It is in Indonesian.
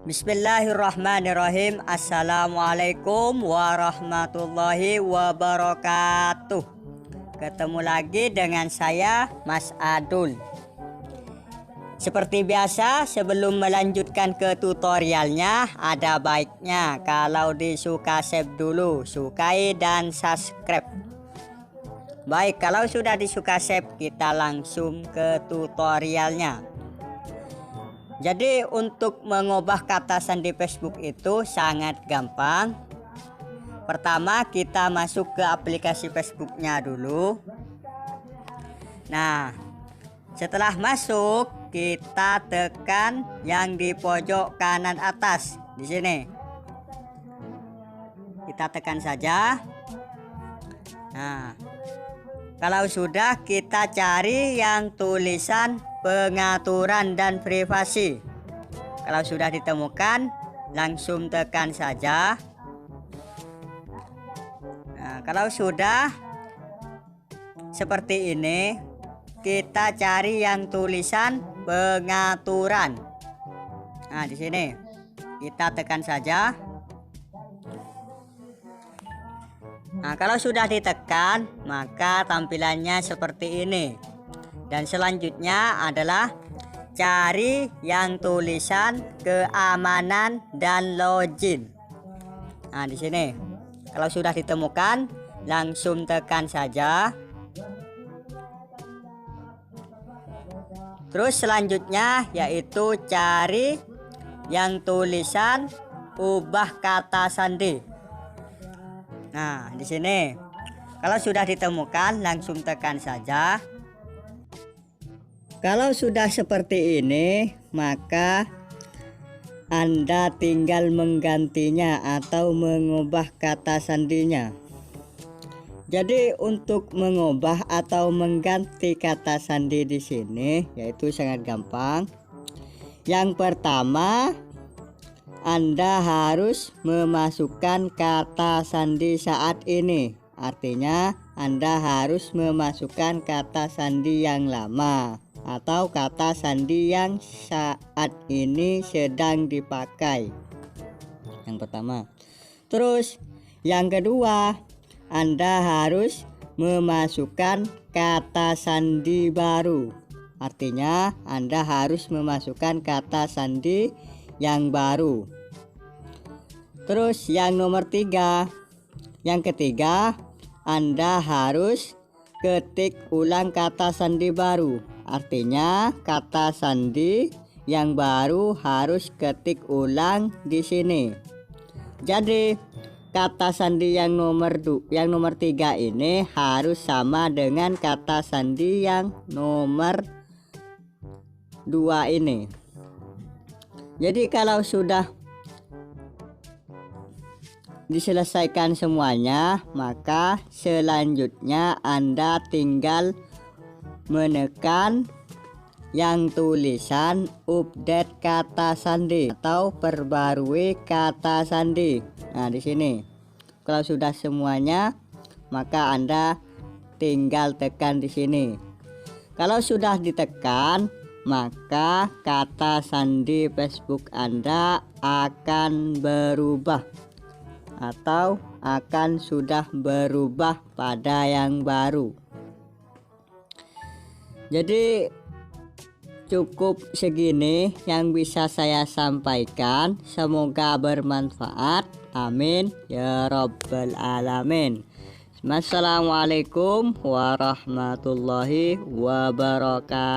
Bismillahirrahmanirrahim. Assalamualaikum warahmatullahi wabarakatuh. Ketemu lagi dengan saya, Mas Adul. Seperti biasa, sebelum melanjutkan ke tutorialnya, ada baiknya kalau disuka save dulu, sukai dan subscribe. Baik, kalau sudah disuka save, kita langsung ke tutorialnya. Jadi untuk mengubah kata sandi Facebook itu sangat gampang. Pertama, kita masuk ke aplikasi Facebooknya dulu. Nah, setelah masuk, kita tekan yang di pojok kanan atas di sini. Kita tekan saja. Nah, kalau sudah, kita cari yang tulisan pengaturan dan privasi. Kalau sudah ditemukan, langsung tekan saja. Nah, kalau sudah seperti ini, kita cari yang tulisan pengaturan. Nah, di sini kita tekan saja. Nah, kalau sudah ditekan, maka tampilannya seperti ini. Dan selanjutnya adalah cari yang tulisan keamanan dan login. Nah, di sini kalau sudah ditemukan, langsung tekan saja. Terus selanjutnya yaitu cari yang tulisan ubah kata sandi. Nah, di sini kalau sudah ditemukan, langsung tekan saja. Kalau sudah seperti ini, maka Anda tinggal menggantinya atau mengubah kata sandinya. Jadi untuk mengubah atau mengganti kata sandi di sini yaitu sangat gampang. Yang pertama, Anda harus memasukkan kata sandi saat ini. Artinya Anda harus memasukkan kata sandi yang lama atau kata sandi yang saat ini sedang dipakai. Yang pertama. Terus yang kedua, Anda harus memasukkan kata sandi baru. Artinya Anda harus memasukkan kata sandi yang baru. Terus yang nomor 3, yang ketiga, Anda harus ketik ulang kata sandi baru. Artinya kata sandi yang baru harus ketik ulang di sini. Jadi kata sandi yang nomor 3 ini harus sama dengan kata sandi yang nomor 2 ini. Jadi kalau sudah diselesaikan semuanya, maka selanjutnya Anda tinggal menekan yang tulisan update kata sandi atau perbarui kata sandi. Nah, di sini kalau sudah semuanya, maka Anda tinggal tekan di sini. Kalau sudah ditekan, maka kata sandi Facebook Anda akan berubah atau akan sudah berubah pada yang baru. Jadi cukup segini yang bisa saya sampaikan. Semoga bermanfaat. Amin ya rabbal alamin. Assalamualaikum warahmatullahi wabarakatuh.